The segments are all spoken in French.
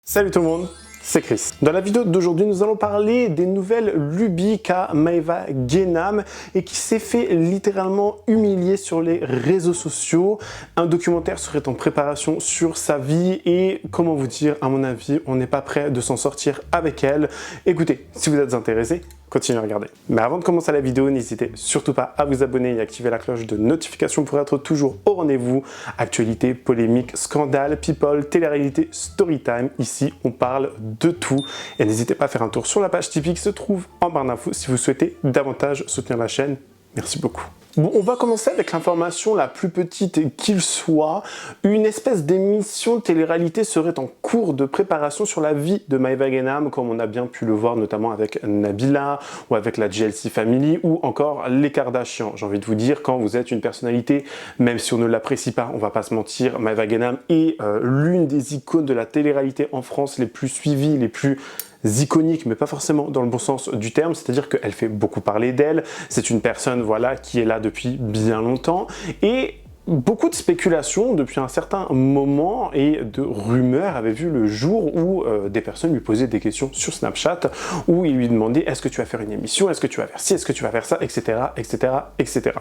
Salut tout le monde, c'est Chris. Dans la vidéo d'aujourd'hui, nous allons parler des nouvelles lubies qu'a Maeva Genam et qui s'est fait littéralement humilier sur les réseaux sociaux. Un documentaire serait en préparation sur sa vie et comment vous dire, à mon avis, on n'est pas prêt de s'en sortir avec elle. Écoutez, si vous êtes intéressé, continuez à regarder. Mais avant de commencer la vidéo, n'hésitez surtout pas à vous abonner et activer la cloche de notification pour être toujours au rendez-vous. Actualité, polémique, scandale, people, télé-réalité, storytime. Ici, on parle de tout. Et n'hésitez pas à faire un tour sur la page Tipeee qui se trouve en barre d'infos si vous souhaitez davantage soutenir la chaîne. Merci beaucoup. Bon, on va commencer avec l'information la plus petite qu'il soit. Une espèce d'émission de télé-réalité serait en cours de préparation sur la vie de Maeva Genam, comme on a bien pu le voir notamment avec Nabila, ou avec la GLC Family, ou encore les Kardashians. J'ai envie de vous dire, quand vous êtes une personnalité, même si on ne l'apprécie pas, on va pas se mentir, Maeva Genam est l'une des icônes de la télé-réalité en France les plus suivies, les plus iconique, mais pas forcément dans le bon sens du terme, c'est-à-dire qu'elle fait beaucoup parler d'elle, c'est une personne voilà, qui est là depuis bien longtemps, et beaucoup de spéculations depuis un certain moment et de rumeurs avaient vu le jour où des personnes lui posaient des questions sur Snapchat, où ils lui demandaient est-ce que tu vas faire une émission, est-ce que tu vas faire ci, est-ce que tu vas faire ça, etc. etc. etc.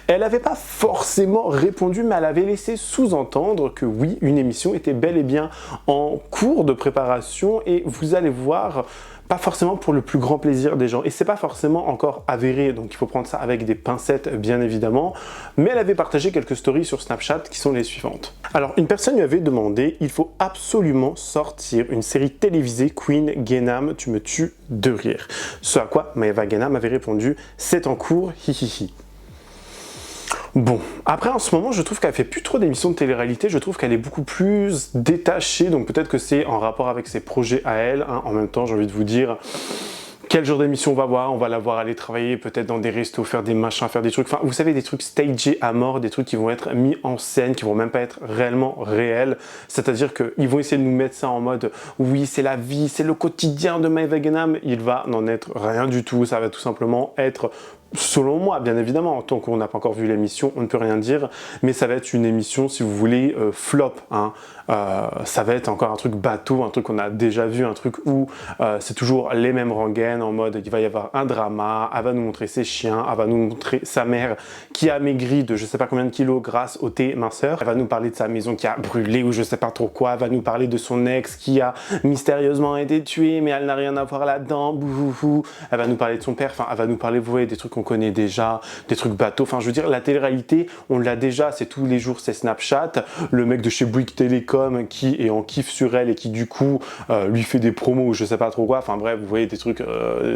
Elle n'avait pas forcément répondu, mais elle avait laissé sous-entendre que oui, une émission était bel et bien en cours de préparation, et vous allez voir, pas forcément pour le plus grand plaisir des gens, et c'est pas forcément encore avéré, donc il faut prendre ça avec des pincettes bien évidemment, mais elle avait partagé quelques stories sur Snapchat qui sont les suivantes. Alors une personne lui avait demandé, il faut absolument sortir une série télévisée Queen Genam, tu me tues de rire. Ce à quoi Maeva Genam avait répondu, c'est en cours, hihihi. Bon, après en ce moment je trouve qu'elle fait plus trop d'émissions de télé-réalité, je trouve qu'elle est beaucoup plus détachée, donc peut-être que c'est en rapport avec ses projets à elle, hein. En même temps j'ai envie de vous dire, quel genre d'émission on va voir? On va la voir aller travailler peut-être dans des restos, faire des machins, faire des trucs, enfin vous savez, des trucs stagés à mort, des trucs qui vont être mis en scène, qui vont même pas être réellement réels, c'est-à-dire qu'ils vont essayer de nous mettre ça en mode oui c'est la vie, c'est le quotidien de Maeva Genam, il va n'en être rien du tout, ça va tout simplement être, selon moi, bien évidemment, tant qu'on n'a pas encore vu l'émission, on ne peut rien dire, mais ça va être une émission, si vous voulez, flop, hein. Ça va être encore un truc bateau, un truc qu'on a déjà vu, un truc où c'est toujours les mêmes rengaines, en mode il va y avoir un drama, elle va nous montrer ses chiens, elle va nous montrer sa mère qui a maigri de je sais pas combien de kilos grâce au thé minceur, elle va nous parler de sa maison qui a brûlé ou je sais pas trop quoi, elle va nous parler de son ex qui a mystérieusement été tué mais elle n'a rien à voir là-dedans, bouhouhou, elle va nous parler de son père, enfin elle va nous parler, vous voyez, des trucs qu'on connaît déjà, des trucs bateaux, enfin je veux dire, la télé-réalité, on l'a déjà, c'est tous les jours, c'est Snapchat, le mec de chez Bouygues Télécom qui est en kiff sur elle et qui du coup lui fait des promos ou je sais pas trop quoi, enfin bref, vous voyez, des trucs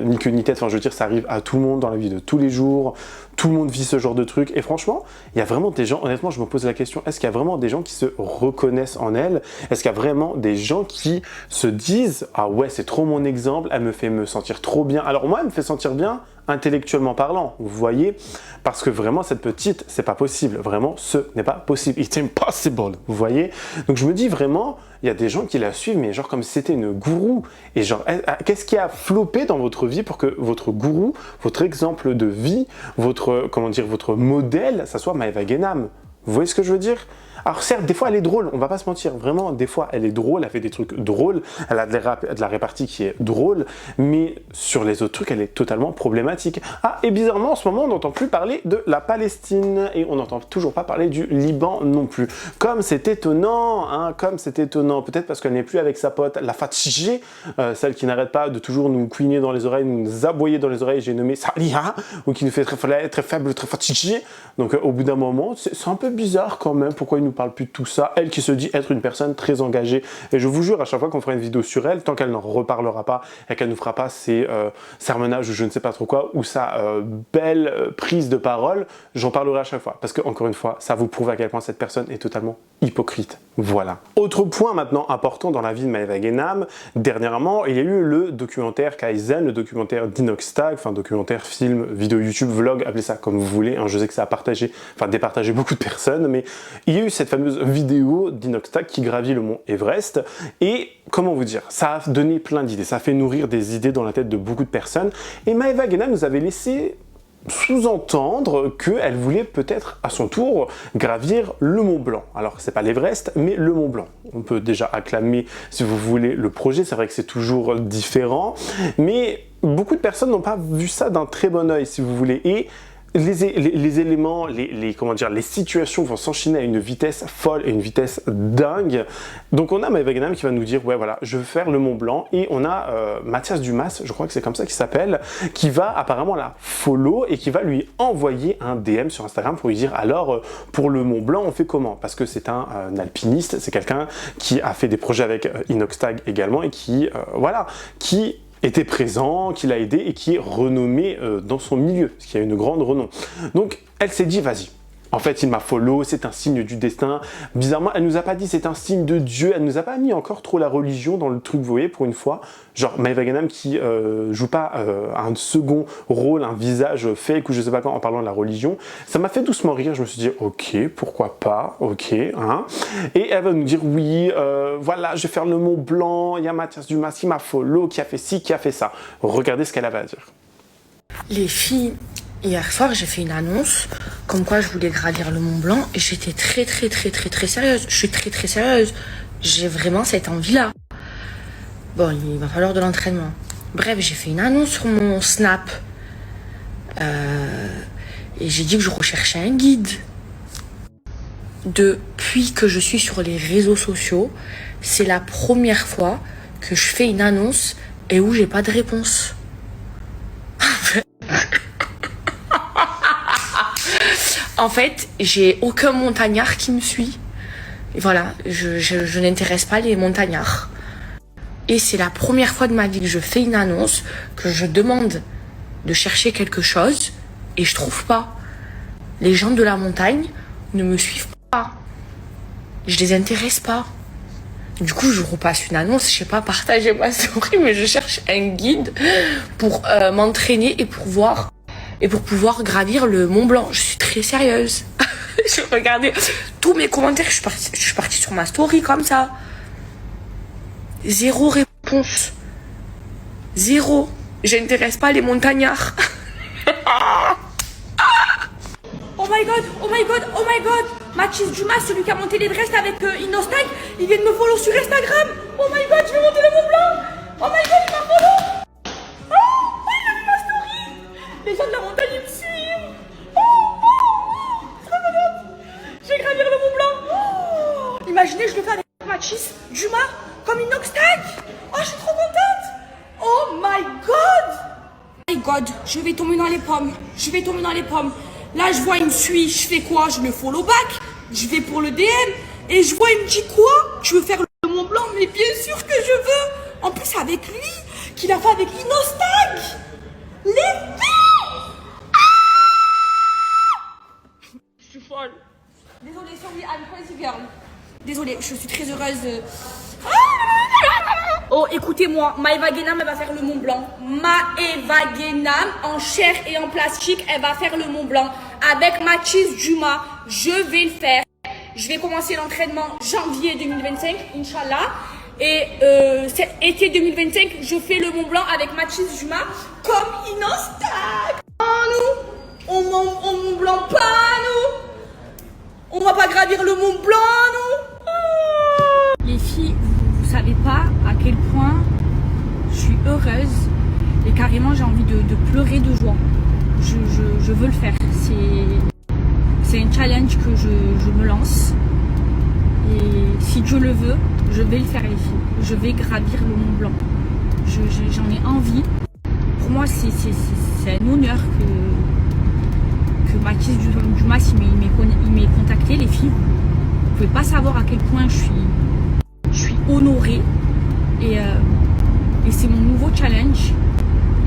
ni queue ni tête, enfin je veux dire, ça arrive à tout le monde dans la vie de tous les jours, tout le monde vit ce genre de trucs, et franchement, il y a vraiment des gens, honnêtement je me pose la question, est-ce qu'il y a vraiment des gens qui se reconnaissent en elle? Est-ce qu'il y a vraiment des gens qui se disent ah ouais, c'est trop mon exemple, elle me fait me sentir trop bien? Alors moi, elle me fait sentir bien intellectuellement parlant, vous voyez, parce que vraiment cette petite, c'est pas possible, vraiment ce n'est pas possible, it's impossible, vous voyez. Donc je me dis vraiment, il y a des gens qui la suivent, mais genre comme si c'était une gourou, et genre qu'est-ce qui a floppé dans votre vie pour que votre gourou, votre exemple de vie, votre, comment dire, votre modèle, ça soit Maeva Genam? Vous voyez ce que je veux dire? Alors certes, des fois elle est drôle, on va pas se mentir, vraiment, des fois elle est drôle, elle fait des trucs drôles, elle a de la répartie qui est drôle, mais sur les autres trucs, elle est totalement problématique. Ah, et bizarrement, en ce moment, on n'entend plus parler de la Palestine, et on n'entend toujours pas parler du Liban non plus. Comme c'est étonnant, hein, comme c'est étonnant, peut-être parce qu'elle n'est plus avec sa pote, la Fatiguée, celle qui n'arrête pas de toujours nous couiner dans les oreilles, nous aboyer dans les oreilles, j'ai nommé Saliha, ou qui nous fait très faible, très fatigué. Donc au bout d'un moment, c'est un peu bizarre quand même, pourquoi il nous parle plus de tout ça, elle qui se dit être une personne très engagée, et je vous jure, à chaque fois qu'on fera une vidéo sur elle, tant qu'elle n'en reparlera pas et qu'elle ne fera pas ses sermonnages ou je ne sais pas trop quoi, ou sa belle prise de parole, j'en parlerai à chaque fois, parce que encore une fois, ça vous prouve à quel point cette personne est totalement hypocrite. Voilà. Autre point maintenant important dans la vie de Maeva Genam, dernièrement, il y a eu le documentaire Kaizen, le documentaire d'Inoxtag, enfin documentaire, film, vidéo YouTube, vlog, appelez ça comme vous voulez, hein, je sais que ça a partagé, enfin départagé beaucoup de personnes, mais il y a eu cette fameuse vidéo d'Inoxtag qui gravit le mont Everest, et comment vous dire, ça a donné plein d'idées, ça a fait nourrir des idées dans la tête de beaucoup de personnes, et Maeva Genam nous avait laissé sous-entendre qu'elle voulait peut-être à son tour gravir le Mont Blanc. Alors c'est pas l'Everest, mais le Mont Blanc. On peut déjà acclamer, si vous voulez, le projet, c'est vrai que c'est toujours différent, mais beaucoup de personnes n'ont pas vu ça d'un très bon œil, si vous voulez, et les éléments, comment dire, les situations vont s'enchaîner à une vitesse folle et une vitesse dingue. Donc on a Maëva Guénam qui va nous dire ouais voilà, je veux faire le Mont Blanc, et on a Mathias Dumas, je crois que c'est comme ça qu'il s'appelle, qui va apparemment la follow et qui va lui envoyer un DM sur Instagram pour lui dire alors pour le Mont Blanc on fait comment, parce que c'est un alpiniste, c'est quelqu'un qui a fait des projets avec Inoxtag également et qui voilà, qui était présent, qui l'a aidé et qui est renommé dans son milieu, parce qu'il y a une grande renom. Donc elle s'est dit vas-y. En fait, il m'a follow, c'est un signe du destin. Bizarrement, elle nous a pas dit c'est un signe de Dieu, elle nous a pas mis encore trop la religion dans le truc, vous voyez, pour une fois. Genre Maëva Guénam qui joue pas un second rôle, un visage fake ou je sais pas quoi en parlant de la religion. Ça m'a fait doucement rire, je me suis dit ok, pourquoi pas, ok. Hein. Et elle va nous dire oui, voilà, je vais faire le Mont Blanc, il y a Mathias Dumas qui m'a follow, qui a fait ci, qui a fait ça. Regardez ce qu'elle avait à dire. Les filles, hier soir, j'ai fait une annonce comme quoi je voulais gravir le Mont Blanc et j'étais très sérieuse. Je suis très sérieuse. J'ai vraiment cette envie-là. Bon, il va falloir de l'entraînement. Bref, j'ai fait une annonce sur mon Snap. Et j'ai dit que je recherchais un guide. Depuis que je suis sur les réseaux sociaux, c'est la première fois que je fais une annonce et où j'ai pas de réponse. En fait, j'ai aucun montagnard qui me suit. Et voilà, je n'intéresse pas les montagnards. Et c'est la première fois de ma vie que je fais une annonce, que je demande de chercher quelque chose et je trouve pas. Les gens de la montagne ne me suivent pas. Je les intéresse pas. Du coup, je repasse une annonce, je sais pas, partager ma story, mais je cherche un guide pour m'entraîner et pour pouvoir gravir le Mont Blanc. Je suis très sérieuse. Je regardais tous mes commentaires, je suis partie sur ma story comme ça. Zéro réponse. Zéro. J'intéresse pas les montagnards. Oh my god, oh my god, oh my god. Mathias Dumas, celui qui a monté l'Everest avec Inoxtag, il vient de me follow sur Instagram. Oh my god, je vais monter le Mont Blanc. Oh my god, il m'a follow. Oh, il a vu ma story. Les gens de la montagne, ils me suivent. Trop malade. Je vais gravir le Mont Blanc. Oh. Imaginez, je le fais avec Mathias Dumas, comme Inoxtag. Oh, je suis trop contente. Oh my god. Oh my god, je vais tomber dans les pommes. Je vais tomber dans les pommes. Là, je vois, il me suit, je fais quoi? Je le follow back, je vais pour le DM, et je vois, il me dit quoi? Tu veux faire le Mont Blanc? Mais bien sûr que je veux. En plus, avec lui, qu'il a fait avec Inoxtag. Les filles! Je suis folle. Désolée, sorry, I'm crazy girl. Désolée, je suis très heureuse. Oh, écoutez-moi, Maëva Guénam, elle va faire le Mont Blanc. Maëva Guénam, en chair et en plastique, elle va faire le Mont Blanc. Avec Mathias Dumas, je vais le faire. Je vais commencer l'entraînement janvier 2025, Inch'Allah. Et cet été 2025, je fais le Mont Blanc avec Mathias Dumas comme Inoxtag. Pas nous. Au Mont Blanc, pas nous. On va pas gravir le Mont Blanc, nous. Les filles, vous savez pas à quel point je suis heureuse et carrément j'ai envie de pleurer de joie. Je veux le faire. C'est un challenge que je me lance. Et si Dieu le veut, je vais le faire, les filles. Je vais gravir le Mont Blanc. J'en ai envie. Pour moi, c'est un honneur que Mathias Dumas il m'ait contacté, les filles. Vous pouvez pas savoir à quel point je suis honorée. Et c'est mon nouveau challenge.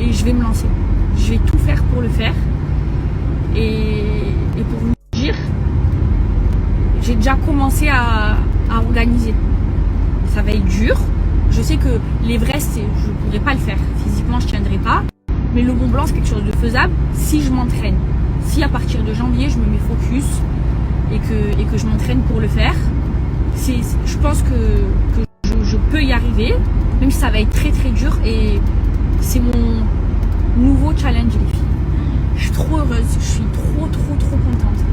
Et je vais me lancer. Je vais tout faire pour le faire. Et pour vous dire, j'ai déjà commencé à organiser. Ça va être dur. Je sais que l'Everest, je ne pourrais pas le faire. Physiquement, je ne tiendrai pas. Mais le Mont Blanc, c'est quelque chose de faisable si je m'entraîne. Si à partir de janvier, je me mets focus et que je m'entraîne pour le faire, je pense que je peux y arriver, même si ça va être très dur. Et c'est mon nouveau challenge, les filles. Je suis trop heureuse, je suis trop contente.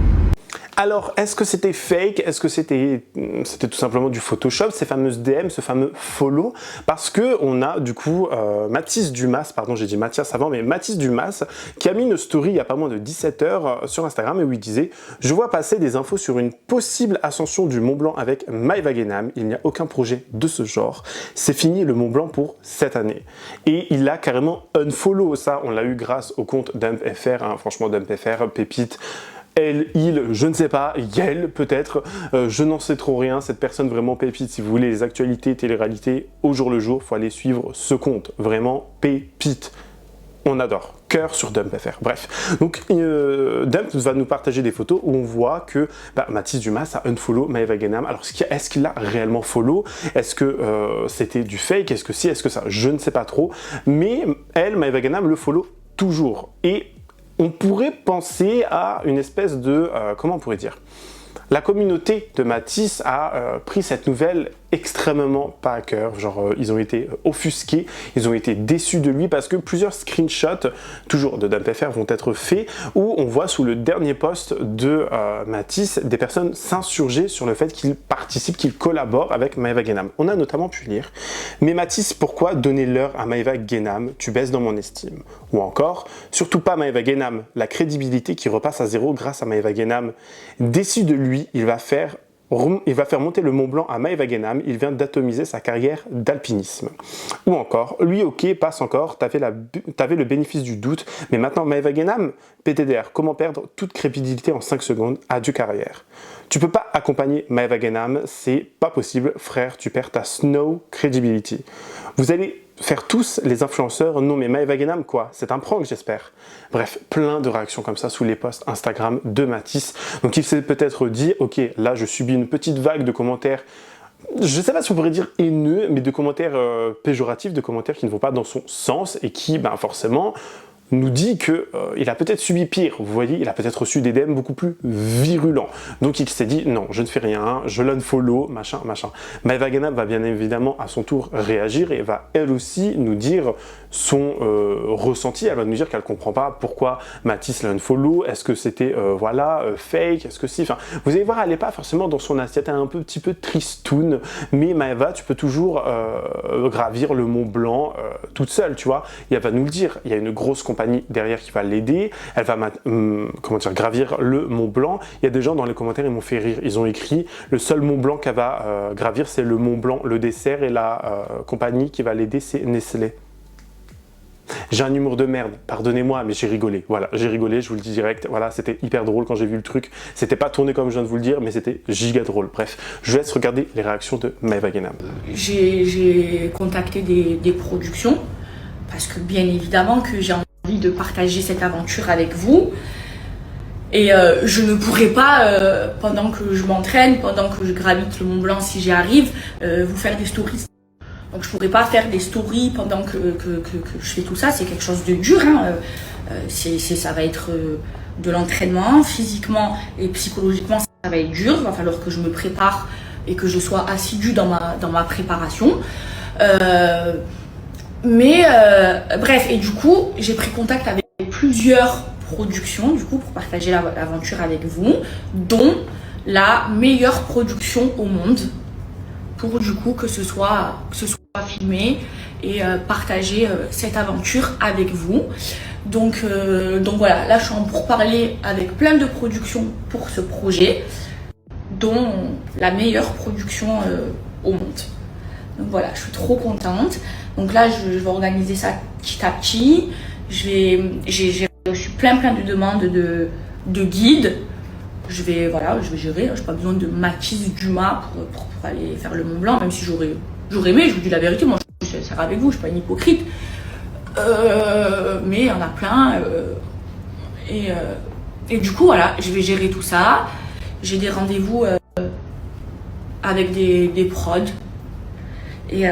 Alors, est-ce que c'était fake? Est-ce que c'était tout simplement du Photoshop, ces fameuses DM, ce fameux follow? Parce que on a du coup Mathis Dumas, pardon, j'ai dit Mathias avant, mais Mathis Dumas, qui a mis une story il y a pas moins de 17 heures sur Instagram et où il disait « Je vois passer des infos sur une possible ascension du Mont Blanc avec Maëva Guénam. Il n'y a aucun projet de ce genre. C'est fini le Mont Blanc pour cette année. » Et il a carrément unfollow ça. On l'a eu grâce au compte DumpFR, hein, franchement DumpFR, pépite. Elle, il, je ne sais pas, Yel peut-être, je n'en sais trop rien, cette personne vraiment pépite. Si vous voulez les actualités, télé-réalité au jour le jour, il faut aller suivre ce compte, vraiment pépite. On adore, cœur sur DumpFR. Bref, donc Dump va nous partager des photos où on voit que Mathis Dumas a unfollow Maëva Guénam. Alors est-ce qu'il l'a réellement follow? Est-ce que c'était du fake? Est-ce que si? Est-ce que ça? Je ne sais pas trop. Mais elle, Maëva Guénam, le follow toujours. Et on pourrait penser à une espèce de, comment on pourrait dire, la communauté de Mathis a pris cette nouvelle extrêmement pas à cœur, genre ils ont été offusqués, ils ont été déçus de lui parce que plusieurs screenshots, toujours de DumpFR, vont être faits où on voit sous le dernier post de Mathis des personnes s'insurger sur le fait qu'il participe, qu'il collabore avec Maëva Guénam. On a notamment pu lire « Mais Mathis, pourquoi donner l'heure à Maëva Guénam? Tu baisses dans mon estime. » Ou encore « Surtout pas Maëva Guénam, la crédibilité qui repasse à zéro grâce à Maëva Guénam. Déçu de lui, il va faire monter le Mont Blanc à Maëva Guénam, il vient d'atomiser sa carrière d'alpinisme. » Ou encore, lui ok, passe encore, t'avais le bénéfice du doute, mais maintenant Maëva Guénam, PTDR, comment perdre toute crédibilité en 5 secondes, adieu carrière. Tu peux pas accompagner Maëva Guénam, c'est pas possible, frère, tu perds ta snow credibility. Vous allez faire tous les influenceurs, non mais Maëva Guénam quoi, c'est un prank j'espère. Bref, plein de réactions comme ça sous les posts Instagram de Mathis. Donc il s'est peut-être dit, ok, là je subis une petite vague de commentaires, je ne sais pas si on pourrait dire haineux, mais de commentaires péjoratifs, de commentaires qui ne vont pas dans son sens et qui, forcément, nous dit qu'il a peut-être subi pire. Vous voyez, il a peut-être reçu des DM beaucoup plus virulents. Donc il s'est dit, non, je ne fais rien, je l'unfollow, machin. Maëva Guénam va bien évidemment à son tour réagir et va elle aussi nous dire son ressenti. Elle va nous dire qu'elle ne comprend pas pourquoi Mathis l'unfollow. Est-ce que c'était, fake? Est-ce que si? Enfin, vous allez voir, elle n'est pas forcément dans son assiette, elle est un petit peu tristoun. Mais Maëva, tu peux toujours gravir le Mont Blanc toute seule, tu vois. Et elle va nous le dire, il y a une grosse compagnie derrière qui va l'aider, elle va gravir le Mont Blanc. Il y a des gens dans les commentaires, ils m'ont fait rire, ils ont écrit le seul Mont Blanc qu'elle va gravir c'est le Mont Blanc, le dessert, et la compagnie qui va l'aider c'est Nestlé. J'ai un humour de merde, pardonnez-moi, mais j'ai rigolé. Voilà, j'ai rigolé, je vous le dis direct. Voilà, c'était hyper drôle quand j'ai vu le truc. C'était pas tourné comme je viens de vous le dire, mais c'était giga drôle. Bref, je vous laisse regarder les réactions de Maëva Guénam. J'ai contacté des productions parce que bien évidemment que j'ai envie de partager cette aventure avec vous. Et je ne pourrais pas, pendant que je m'entraîne, pendant que je gravite le Mont Blanc si j'y arrive, vous faire des stories. Donc je pourrais pas faire des stories pendant que je fais tout ça, c'est quelque chose de dur. Hein. Ça va être de l'entraînement, physiquement et psychologiquement, ça va être dur. Il va falloir que je me prépare et que je sois assidue dans ma préparation. Bref, et du coup, j'ai pris contact avec plusieurs productions du coup pour partager l'aventure avec vous, dont la meilleure production au monde, pour du coup que ce soit filmé et partager cette aventure avec vous. Donc voilà, là je suis en pourparlers avec plein de productions pour ce projet, dont la meilleure production au monde. Donc voilà, je suis trop contente. Donc là je vais organiser ça petit à petit. J'ai reçu plein de demandes de guides. Je vais gérer. Je n'ai pas besoin de Mathis Dumas pour aller faire le Mont Blanc, même si j'aurais aimé, je vous dis la vérité, moi je vais faire avec vous, je ne suis pas une hypocrite. Mais il y en a plein. Et du coup, voilà, je vais gérer tout ça. J'ai des rendez-vous avec des prods. Et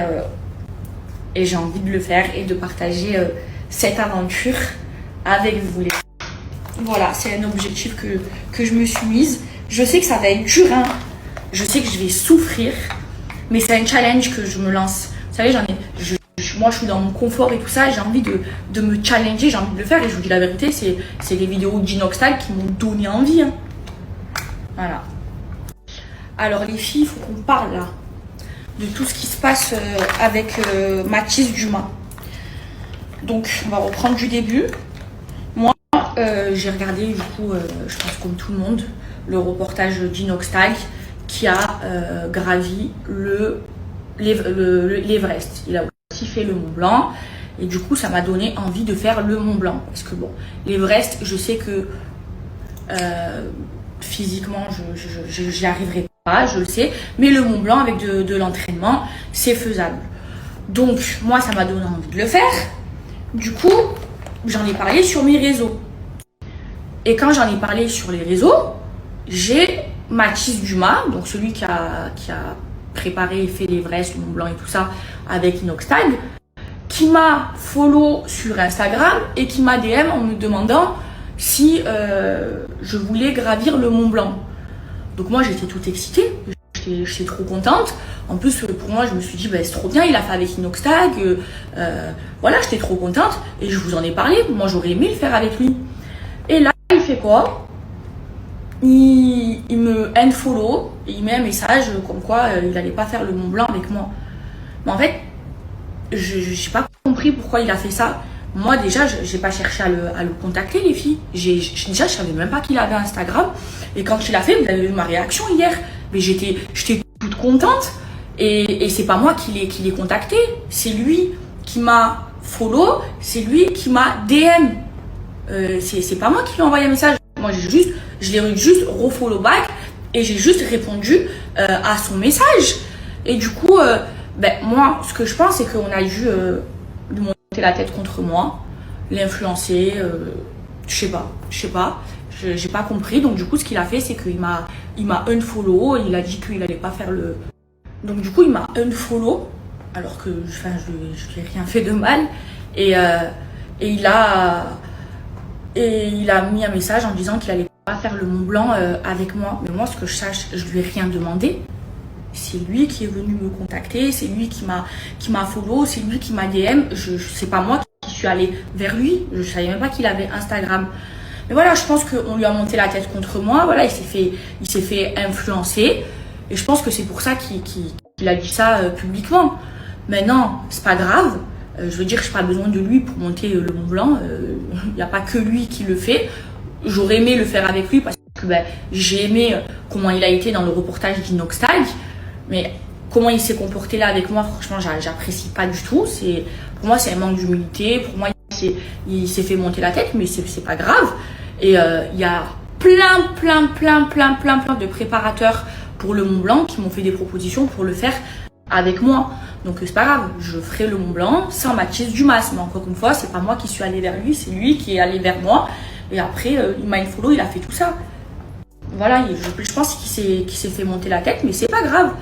j'ai envie de le faire et de partager cette aventure avec vous. Voilà, c'est un objectif que je me suis mise. Je sais que ça va être dur, hein. Je sais que je vais souffrir, mais c'est un challenge que je me lance. Vous savez, moi je suis dans mon confort et tout ça, j'ai envie de me challenger, j'ai envie de le faire et je vous dis la vérité, c'est les vidéos d'Inoxtyle qui m'ont donné envie. Hein. Voilà. Alors les filles, il faut qu'on parle là de tout ce qui se passe avec Mathis Dumas. Donc on va reprendre du début. Moi j'ai regardé du coup, je pense comme tout le monde, le reportage d'Inoxtyle qui a gravi l'Everest. Il a aussi fait le Mont Blanc et du coup ça m'a donné envie de faire le Mont Blanc parce que bon, l'Everest, je sais que physiquement j'y arriverai pas, je le sais, mais le Mont Blanc avec de l'entraînement c'est faisable. Donc moi ça m'a donné envie de le faire. Du coup j'en ai parlé sur mes réseaux et quand j'en ai parlé sur les réseaux, j'ai Mathis Dumas, donc celui qui a préparé et fait l'Everest, le Mont Blanc et tout ça avec Inoxtyle, qui m'a follow sur Instagram et qui m'a DM en me demandant si je voulais gravir le Mont Blanc. Donc moi j'étais toute excitée, j'étais trop contente. En plus pour moi je me suis dit bah, c'est trop bien, il a fait avec Inoxtyle, voilà, j'étais trop contente et je vous en ai parlé. Moi j'aurais aimé le faire avec lui. Et là il fait quoi? Il me unfollow et il met un message comme quoi il n'allait pas faire le Mont Blanc avec moi. Mais en fait, je n'ai pas compris pourquoi il a fait ça. Moi déjà, j'ai pas cherché à le contacter les filles. Déjà, je savais même pas qu'il avait Instagram. Et quand il a fait, vous avez vu ma réaction hier. Mais j'étais toute contente. Et c'est pas moi qui l'ai contacté. C'est lui qui m'a follow. C'est lui qui m'a DM. C'est pas moi qui lui ai envoyé un message. Moi, je l'ai juste refollow back et j'ai juste répondu à son message. Et du coup, moi, ce que je pense, c'est qu'on a dû lui monter la tête contre moi, l'influencer, je sais pas, j'ai pas compris. Donc du coup, ce qu'il a fait, c'est qu'il m'a unfollow, il a dit qu'il allait pas faire le... Donc du coup, il m'a unfollow, alors que je lui ai rien fait de mal. Et il a mis un message en disant qu'il allait pas faire le Mont Blanc avec moi. Mais moi, ce que je sache, je lui ai rien demandé. C'est lui qui est venu me contacter, c'est lui qui m'a follow, c'est lui qui m'a DM. C'est pas moi qui suis allée vers lui. Je savais même pas qu'il avait Instagram. Mais voilà, je pense qu'on lui a monté la tête contre moi. Voilà, il s'est fait influencer. Et je pense que c'est pour ça qu'il a dit ça publiquement. Maintenant, c'est pas grave. Je veux dire, j'ai pas besoin de lui pour monter le Mont Blanc. Il n'y a pas que lui qui le fait. J'aurais aimé le faire avec lui parce que j'ai aimé comment il a été dans le reportage d'Inoxtyle. Mais comment il s'est comporté là avec moi, franchement, j'apprécie pas du tout. Pour moi, c'est un manque d'humilité. Pour moi, il s'est fait monter la tête, mais c'est pas grave. Et il y a plein de préparateurs pour le Mont Blanc qui m'ont fait des propositions pour le faire avec moi. Donc c'est pas grave, je ferai le Mont Blanc sans Mathis Dumas. Mais encore une fois, c'est pas moi qui suis allée vers lui, c'est lui qui est allé vers moi. Et après, il m'a unfollow, il a fait tout ça. Voilà, je pense qu'il s'est fait monter la tête, mais c'est pas grave.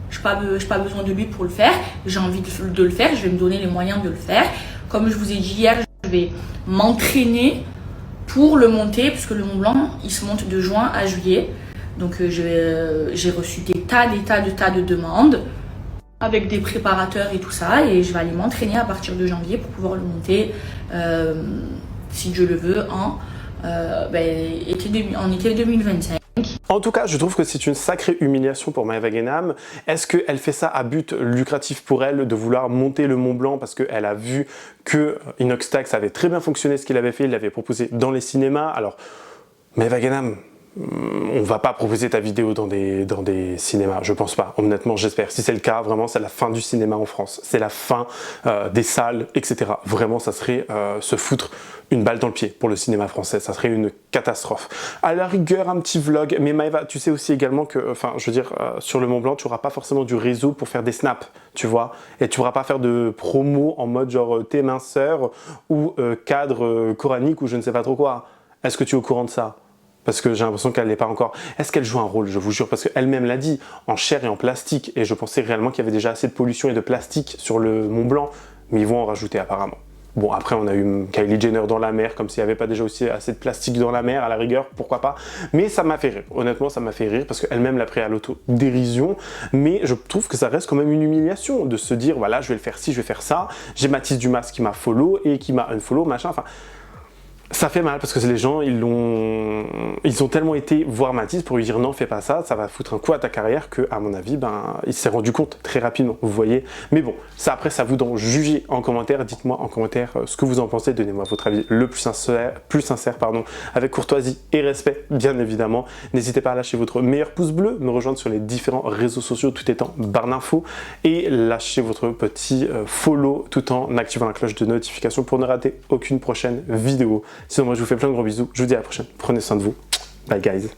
Je n'ai pas besoin de lui pour le faire. J'ai envie de le faire, je vais me donner les moyens de le faire. Comme je vous ai dit hier, je vais m'entraîner pour le monter, puisque le Mont Blanc, il se monte de juin à juillet. Donc j'ai reçu des tas de demandes avec des préparateurs et tout ça. Et je vais aller m'entraîner à partir de janvier pour pouvoir le monter, si Dieu le veut, en été 2025. En tout cas, je trouve que c'est une sacrée humiliation pour Maëva Guénam. Est-ce qu'elle fait ça à but lucratif pour elle, de vouloir monter le Mont Blanc parce qu'elle a vu que Inoxtyle, ça avait très bien fonctionné ce qu'il avait fait, il l'avait proposé dans les cinémas. Alors, Maëva Guénam, on va pas proposer ta vidéo dans des cinémas, je pense pas, honnêtement j'espère. Si c'est le cas, vraiment c'est la fin du cinéma en France, c'est la fin des salles, etc. Vraiment ça serait se foutre une balle dans le pied pour le cinéma français, ça serait une catastrophe. À la rigueur un petit vlog, mais Maëva, tu sais aussi également que, je veux dire, sur le Mont Blanc, tu n'auras pas forcément du réseau pour faire des snaps, tu vois, et tu ne pourras pas faire de promo en mode genre thé minceur ou cadre coranique ou je ne sais pas trop quoi. Est-ce que tu es au courant de ça? Parce que j'ai l'impression qu'elle n'est pas encore... Est-ce qu'elle joue un rôle, je vous jure? Parce qu'elle-même l'a dit, en chair et en plastique. Et je pensais réellement qu'il y avait déjà assez de pollution et de plastique sur le Mont Blanc. Mais ils vont en rajouter apparemment. Bon, après, on a eu Kylie Jenner dans la mer, comme s'il n'y avait pas déjà aussi assez de plastique dans la mer, à la rigueur, pourquoi pas. Mais ça m'a fait rire. Honnêtement, ça m'a fait rire parce qu'elle-même l'a pris à l'autodérision. Mais je trouve que ça reste quand même une humiliation de se dire, voilà, je vais le faire ci, je vais faire ça. J'ai Mathis Dumas qui m'a follow et qui m'a unfollow, machin. Enfin, ça fait mal parce que les gens, ils ont tellement été voir Mathis pour lui dire non, fais pas ça, ça va foutre un coup à ta carrière que, à mon avis, il s'est rendu compte très rapidement, vous voyez. Mais bon, ça après, ça vous d'en juger en commentaire. Dites-moi en commentaire ce que vous en pensez. Donnez-moi votre avis le plus sincère, avec courtoisie et respect, bien évidemment. N'hésitez pas à lâcher votre meilleur pouce bleu, me rejoindre sur les différents réseaux sociaux, tout est en barre d'infos, et lâcher votre petit follow tout en activant la cloche de notification pour ne rater aucune prochaine vidéo. Sinon, moi, je vous fais plein de gros bisous. Je vous dis à la prochaine. Prenez soin de vous. Bye, guys.